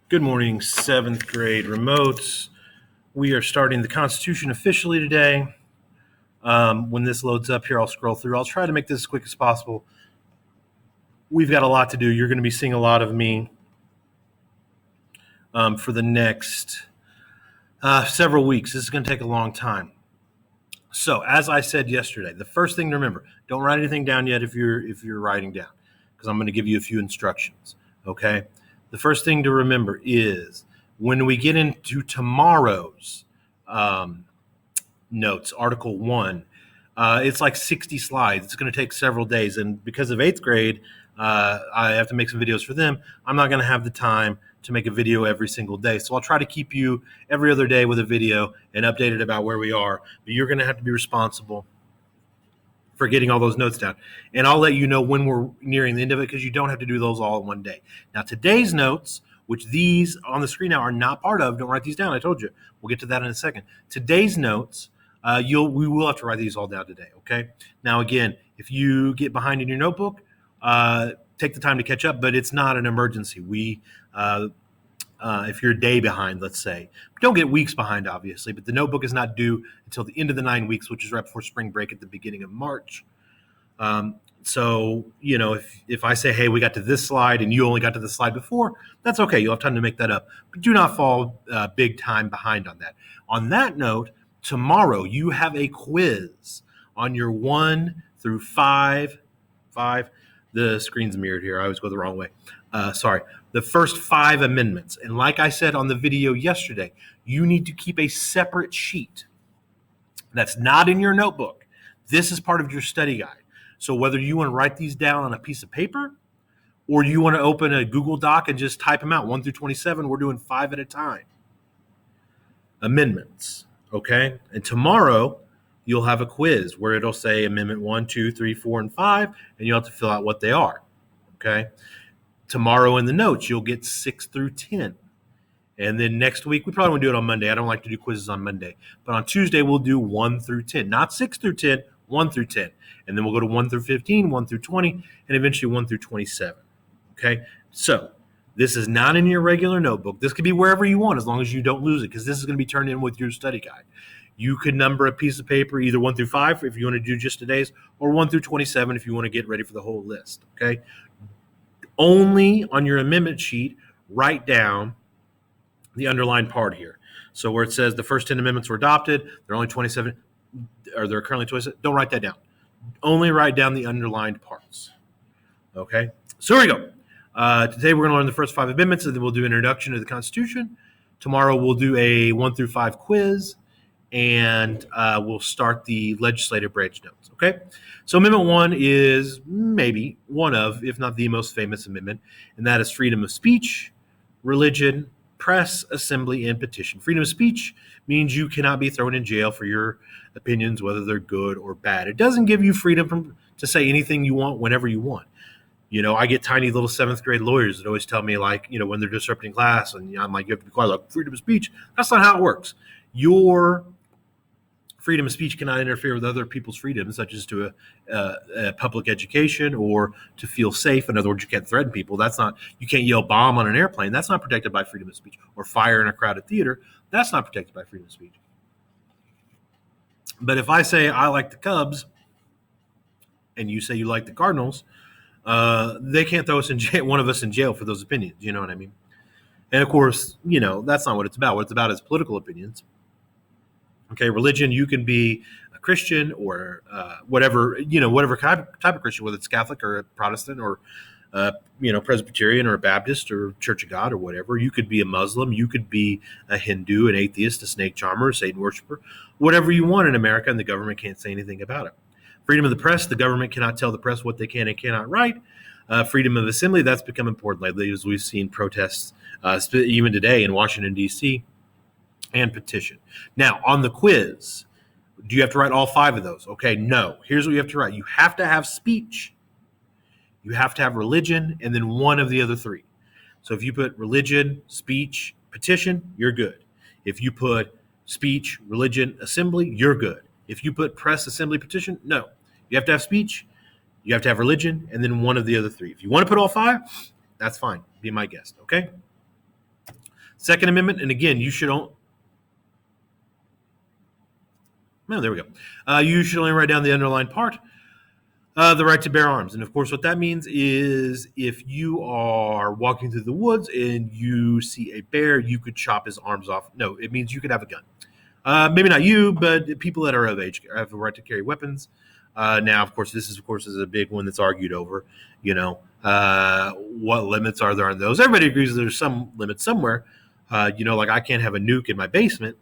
Good morning, 7th grade remotes. We are starting the Constitution officially today. When this loads up here, I'll scroll through. I'll try to make this as quick as possible. We've got a lot to do. You're going to be seeing a lot of me for the next several weeks. This is going to take a long time. So, as I said yesterday, the first thing to remember, don't write anything down yet if you're writing down, because I'm going to give you a few instructions, okay? The first thing to remember is when we get into tomorrow's notes, Article 1, it's like 60 slides. It's going to take several days. And because of 8th grade, I have to make some videos for them. I'm not going to have the time to make a video every single day. So I'll try to keep you every other day with a video and updated about where we are. But you're going to have to be responsible for getting all those notes down. And I'll let you know when we're nearing the end of it, because you don't have to do those all in one day. Now, today's notes, which these on the screen now are not part of, don't write these down. I told you. We'll get to that in a second. Today's notes, we will have to write these all down today, okay? Now, again, if you get behind in your notebook, take the time to catch up, but it's not an emergency. If you're a day behind, let's say, don't get weeks behind, obviously, but the notebook is not due until the end of the 9 weeks, which is right before spring break at the beginning of March. So, if I say, hey, we got to this slide and you only got to the slide before, that's okay. You'll have time to make that up. But do not fall big time behind on that. On that note, tomorrow you have a quiz on your 1 through 5. The screen's mirrored here. I always go the wrong way. Sorry. The first 5 amendments. And like I said on the video yesterday, you need to keep a separate sheet that's not in your notebook. This is part of your study guide. So whether you want to write these down on a piece of paper or you want to open a Google Doc and just type them out, 1 through 27, we're doing 5 at a time. Amendments, okay? And tomorrow you'll have a quiz where it'll say Amendment 1, 2, 3, 4, and 5, and you'll have to fill out what they are, okay? Tomorrow in the notes, you'll get 6 through 10. And then next week, we probably won't do it on Monday. I don't like to do quizzes on Monday. But on Tuesday, we'll do 1 through 10. Not 6 through 10, 1 through 10. And then we'll go to 1 through 15, 1 through 20, and eventually 1 through 27. Okay? So this is not in your regular notebook. This could be wherever you want as long as you don't lose it, because this is going to be turned in with your study guide. You could number a piece of paper either 1 through 5 if you want to do just today's, or 1 through 27 if you want to get ready for the whole list. Okay? Only on your amendment sheet, write down the underlined part here. So where it says the first 10 amendments were adopted, there are only 27, or there are currently 27, don't write that down. Only write down the underlined parts. Okay? So here we go. Today we're going to learn the first 5 amendments, and then we'll do an introduction to the Constitution. Tomorrow we'll do a 1 through 5 quiz, and we'll start the legislative branch notes, okay? So Amendment 1 is maybe one of, if not the most famous amendment, and that is freedom of speech, religion, press, assembly, and petition. Freedom of speech means you cannot be thrown in jail for your opinions, whether they're good or bad. It doesn't give you freedom to say anything you want whenever you want. I get tiny little 7th grade lawyers that always tell me, like, when they're disrupting class, and I'm like, you have to be quiet, like, freedom of speech. That's not how it works. Your freedom of speech cannot interfere with other people's freedoms, such as to a public education or to feel safe. In other words, you can't threaten people. You can't yell bomb on an airplane. That's not protected by freedom of speech. Or fire in a crowded theater. That's not protected by freedom of speech. But if I say I like the Cubs and you say you like the Cardinals, they can't throw us in jail, one of us in jail for those opinions. You know what I mean? And of course, that's not what it's about. What it's about is political opinions. Okay, religion, you can be a Christian or whatever type of Christian, whether it's Catholic or a Protestant or, Presbyterian or a Baptist or Church of God or whatever. You could be a Muslim. You could be a Hindu, an atheist, a snake charmer, a Satan worshiper, whatever you want in America, and the government can't say anything about it. Freedom of the press, the government cannot tell the press what they can and cannot write. Freedom of assembly, that's become important lately, as we've seen protests even today in Washington, D.C., and petition. Now, on the quiz, do you have to write all 5 of those? Okay, no. Here's what you have to write. You have to have speech, you have to have religion, and then one of the other 3. So if you put religion, speech, petition, you're good. If you put speech, religion, assembly, you're good. If you put press, assembly, petition, no. You have to have speech, you have to have religion, and then one of the other 3. If you want to put all 5, that's fine. Be my guest, okay? Second Amendment, and again, you should only. Oh, there we go. You should only write down the underlined part. The right to bear arms. And of course, what that means is if you are walking through the woods and you see a bear, you could chop his arms off. No, it means you could have a gun. Maybe not you, but people that are of age have a right to carry weapons. Now, of course, this is a big one that's argued over. What limits are there on those? Everybody agrees there's some limits somewhere. Like I can't have a nuke in my basement.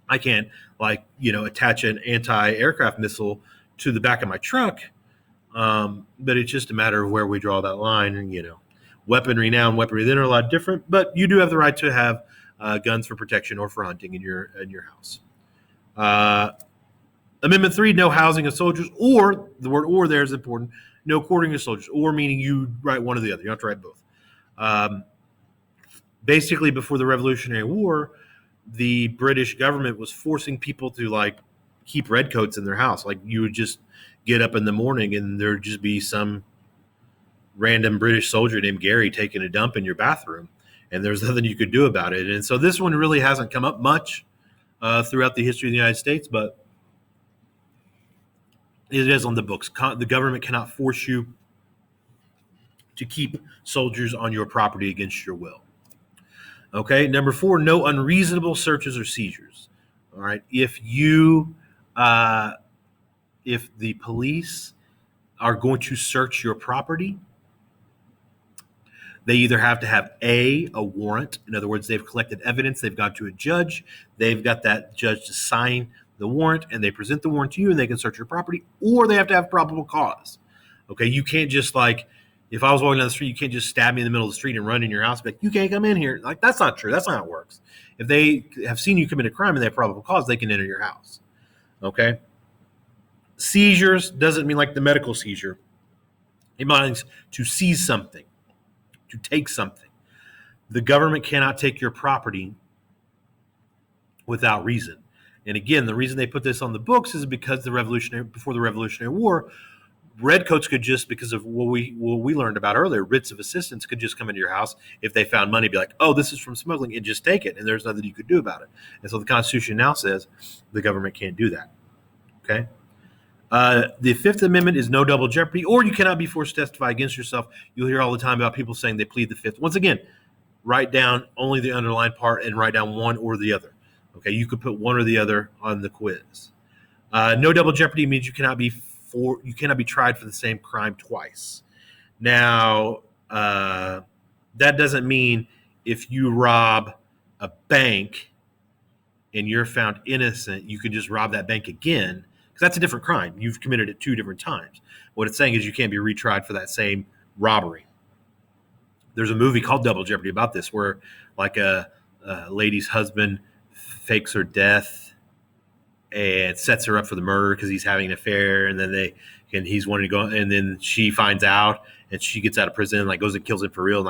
I can't, attach an anti-aircraft missile to the back of my truck. But it's just a matter of where we draw that line. And, weaponry now and weaponry then are a lot different, but you do have the right to have guns for protection or for hunting in your house. Amendment 3, no housing of soldiers, or the word or there is important, no quartering of soldiers, or meaning you write one or the other. You don't have to write both. Basically, before the Revolutionary War, the British government was forcing people to keep redcoats in their house. Like you would just get up in the morning and there'd just be some random British soldier named Gary taking a dump in your bathroom, and there's nothing you could do about it. And so this one really hasn't come up much throughout the history of the United States, but it is on the books. The government cannot force you to keep soldiers on your property against your will. Okay, number 4, no unreasonable searches or seizures. All right, if the police are going to search your property, they either have to have a warrant. In other words, they've collected evidence. They've got to a judge. They've got that judge to sign the warrant, and they present the warrant to you, and they can search your property. Or they have to have probable cause. Okay, you can't just if I was walking down the street, you can't just stab me in the middle of the street and run in your house. You can't come in here. That's not true. That's not how it works. If they have seen you commit a crime and they have probable cause, they can enter your house. Okay. Seizures doesn't mean like the medical seizure. It means to seize something, to take something. The government cannot take your property without reason. And again, the reason they put this on the books is because before the Revolutionary War, redcoats could just, because of what we learned about earlier, writs of assistance could just come into your house if they found money, be like, oh, this is from smuggling, and just take it, and there's nothing you could do about it. And so the Constitution now says the government can't do that. Okay. The Fifth Amendment is no double jeopardy, or you cannot be forced to testify against yourself. You'll hear all the time about people saying they plead the Fifth. Once again, write down only the underlined part and write down one or the other. Okay, you could put one or the other on the quiz. No double jeopardy means you cannot be tried for the same crime twice. Now, that doesn't mean if you rob a bank and you're found innocent, you can just rob that bank again, because that's a different crime. You've committed it 2 different times. What it's saying is you can't be retried for that same robbery. There's a movie called Double Jeopardy about this, where a lady's husband fakes her death and sets her up for the murder because he's having an affair, and then he's wanting to go, and then she finds out and she gets out of prison, goes and kills him for real.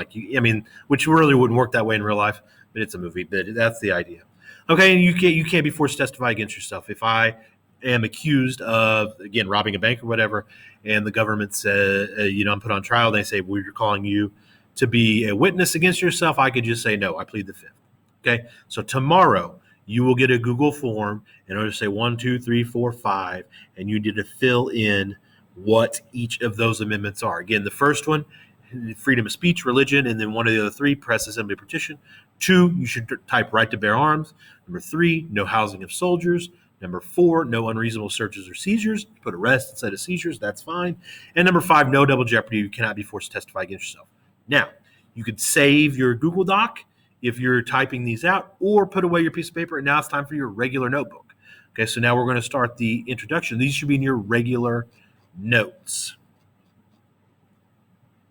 Which really wouldn't work that way in real life, but it's a movie. But that's the idea. Okay, and you can't be forced to testify against yourself. If I am accused of, again, robbing a bank or whatever, and the government says, I'm put on trial, they say, we're calling you to be a witness against yourself, I could just say, no, I plead the Fifth. Okay, so tomorrow you will get a Google form and it'll say 1, 2, 3, 4, 5, and you need to fill in what each of those amendments are. Again, the first one, freedom of speech, religion, and then one of the other 3, press, assembly, petition. 2, you should type right to bear arms. Number 3, no housing of soldiers. Number 4, no unreasonable searches or seizures. Put arrest instead of seizures, that's fine. And number 5, no double jeopardy. You cannot be forced to testify against yourself. Now, you could save your Google Doc if you're typing these out, or put away your piece of paper, and now it's time for your regular notebook. Okay, so now we're going to start the introduction. These should be in your regular notes.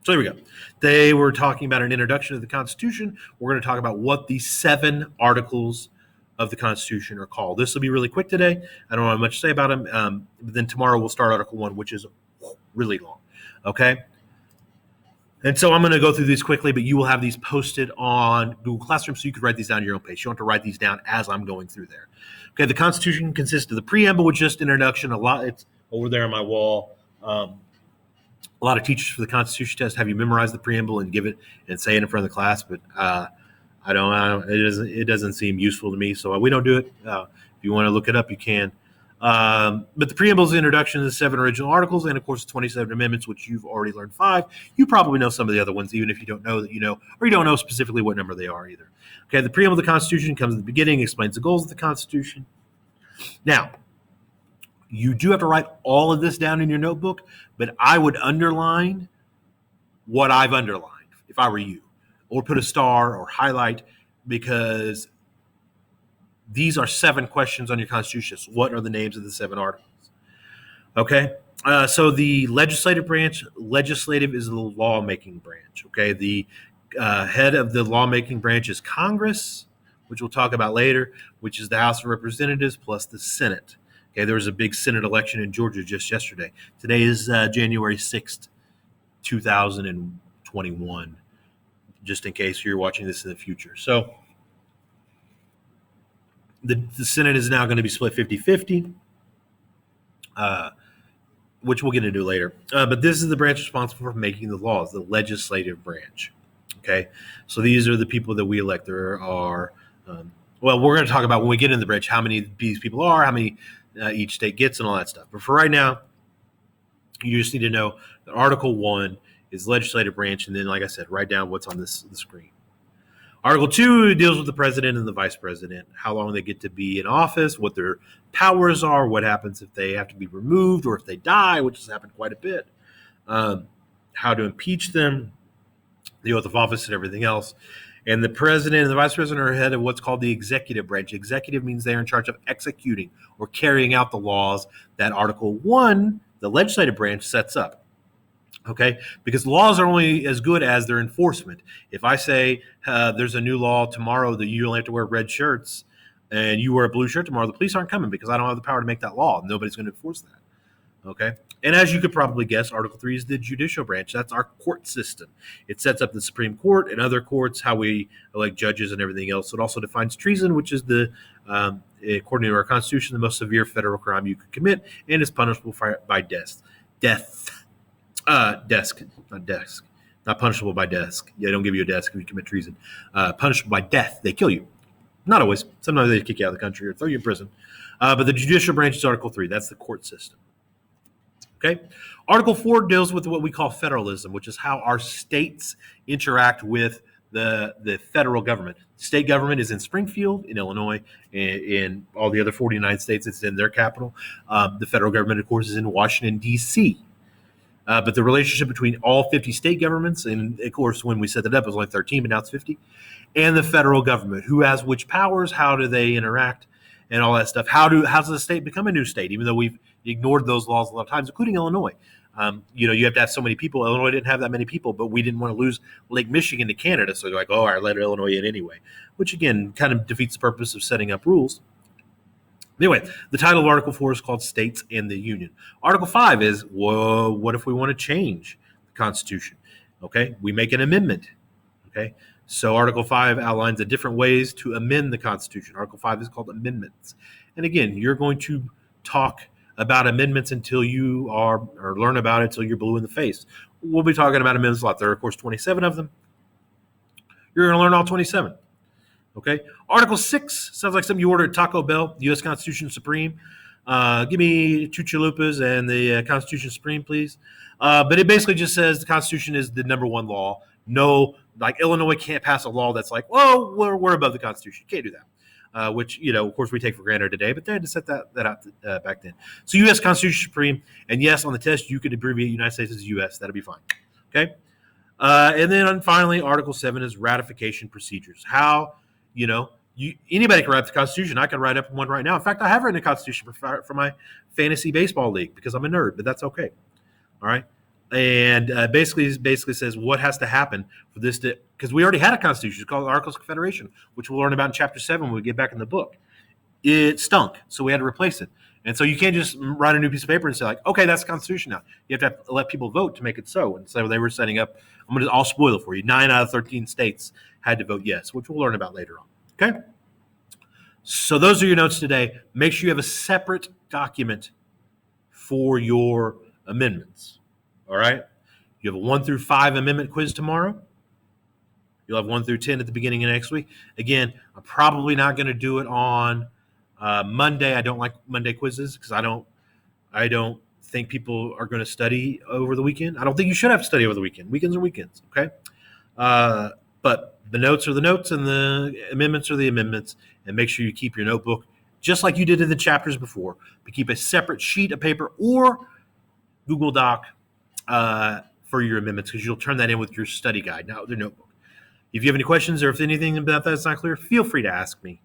So here we go. Today we're talking about an introduction to the Constitution. We're going to talk about what the 7 articles of the Constitution are called. This will be really quick today. I don't have much to say about them. But then tomorrow we'll start Article 1, which is really long. Okay? And so I'm going to go through these quickly, but you will have these posted on Google Classroom, so you could write these down at your own pace. You don't have to write these down as I'm going through there. Okay, the Constitution consists of the Preamble, which is just introduction. It's over there on my wall. A lot of teachers for the Constitution test have you memorize the Preamble and give it and say it in front of the class, but It doesn't seem useful to me, so we don't do it. If you want to look it up, you can. But the preamble is the introduction to the 7 original articles, and of course, the 27 amendments, which you've already learned 5. You probably know some of the other ones, even if you don't know that you know, or you don't know specifically what number they are either. Okay, the preamble of the Constitution comes at the beginning, explains the goals of the Constitution. Now, you do have to write all of this down in your notebook, but I would underline what I've underlined if I were you, or put a star or highlight, because these are 7 questions on your Constitution. So what are the names of the 7 articles? Okay. So the legislative branch, legislative is the lawmaking branch. Okay. The head of the lawmaking branch is Congress, which we'll talk about later, which is the House of Representatives plus the Senate. Okay. There was a big Senate election in Georgia just yesterday. Today is January 6th, 2021, just in case you're watching this in the future. So the Senate is now going to be split 50-50, which we'll get into later. But this is the branch responsible for making the laws, the legislative branch. Okay, so these are the people that we elect. There are, well, we're going to talk about when we get in the branch how many these people are, how many each state gets, and all that stuff. But for right now, you just need to know that Article 1 is legislative branch, and then, like I said, write down what's on the screen. Article 2 deals with the president and the vice president, how long they get to be in office, what their powers are, what happens if they have to be removed or if they die, which has happened quite a bit, how to impeach them, the oath of office, and everything else. And the president and the vice president are head of what's called the executive branch. Executive means they're in charge of executing or carrying out the laws that Article 1, the legislative branch, sets up. Okay, because laws are only as good as their enforcement. If I say there's a new law tomorrow that you only have to wear red shirts and you wear a blue shirt tomorrow, the police aren't coming because I don't have the power to make that law. Nobody's going to enforce that. Okay, and as you could probably guess, Article 3 is the judicial branch. That's our court system. It sets up the Supreme Court and other courts, how we elect judges and everything else. It also defines treason, which is the, according to our Constitution, the most severe federal crime you could commit and is punishable by death. Not punishable by desk. They don't give you a desk if you commit treason. Punishable by death. They kill you. Not always. Sometimes they kick you out of the country or throw you in prison. But the judicial branch is Article 3. That's the court system. Okay. Article 4 deals with what we call federalism, which is how our states interact with the federal government. State government is in Springfield, in Illinois, and in all the other 49 states. It's in their capital. The federal government, of course, is in Washington, D.C., but the relationship between all 50 state governments, and of course, when we set that up, it was only 13, but now it's 50, and the federal government, who has which powers, how do they interact, and all that stuff. How does the state become a new state, even though we've ignored those laws a lot of times, including Illinois. You have to have so many people. Illinois didn't have that many people, but we didn't want to lose Lake Michigan to Canada, so they're like, oh, I let Illinois in anyway, which, again, kind of defeats the purpose of setting up rules. Anyway, the title of Article 4 is called States and the Union. Article 5 is, well, what if we want to change the Constitution? Okay, we make an amendment. Okay, so Article 5 outlines the different ways to amend the Constitution. Article 5 is called amendments. And again, you're going to talk about amendments until you are, or learn about it until you're blue in the face. We'll be talking about amendments a lot. There are, of course, 27 of them. You're going to learn all 27. Okay. Article 6 sounds like something you order at Taco Bell, U.S. Constitution Supreme. Give me 2 chalupas and the Constitution Supreme, please. But it basically just says the Constitution is the number one law. No, like Illinois can't pass a law that's like, well, we're above the Constitution. You can't do that, which, of course, we take for granted today. But they had to set that out back then. So U.S. Constitution Supreme. And yes, on the test, you could abbreviate United States as U.S. That'll be fine. Okay. And then finally, Article 7 is ratification procedures. How anybody can write the Constitution. I can write up one right now. In fact, I have written a Constitution for my fantasy baseball league because I'm a nerd, but that's okay. All right. And basically says what has to happen for this to, because we already had a Constitution. It's called the Articles of Confederation, which we'll learn about in Chapter 7 when we get back in the book. It stunk, so we had to replace it. And so you can't just write a new piece of paper and say, like, okay, that's the Constitution now. You have to let people vote to make it so. And so they were setting up, I'll spoil it for you. 9 out of 13 states had to vote yes, which we'll learn about later on. Okay? So those are your notes today. Make sure you have a separate document for your amendments. All right? You have a 1 through 5 amendment quiz tomorrow. You'll have 1 through 10 at the beginning of next week. Again, I'm probably not going to do it on Monday. I don't like Monday quizzes because I don't think people are going to study over the weekend. I don't think you should have to study over the weekend. Weekends are weekends, okay? But the notes are the notes and the amendments are the amendments. And make sure you keep your notebook just like you did in the chapters before. But keep a separate sheet of paper or Google Doc for your amendments because you'll turn that in with your study guide, not with your notebook. If you have any questions or if anything about that's not clear, feel free to ask me.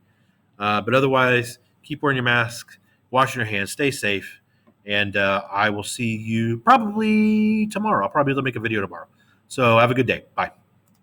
But otherwise, keep wearing your mask, washing your hands, stay safe, and I will see you probably tomorrow. I'll probably make a video tomorrow. So have a good day. Bye.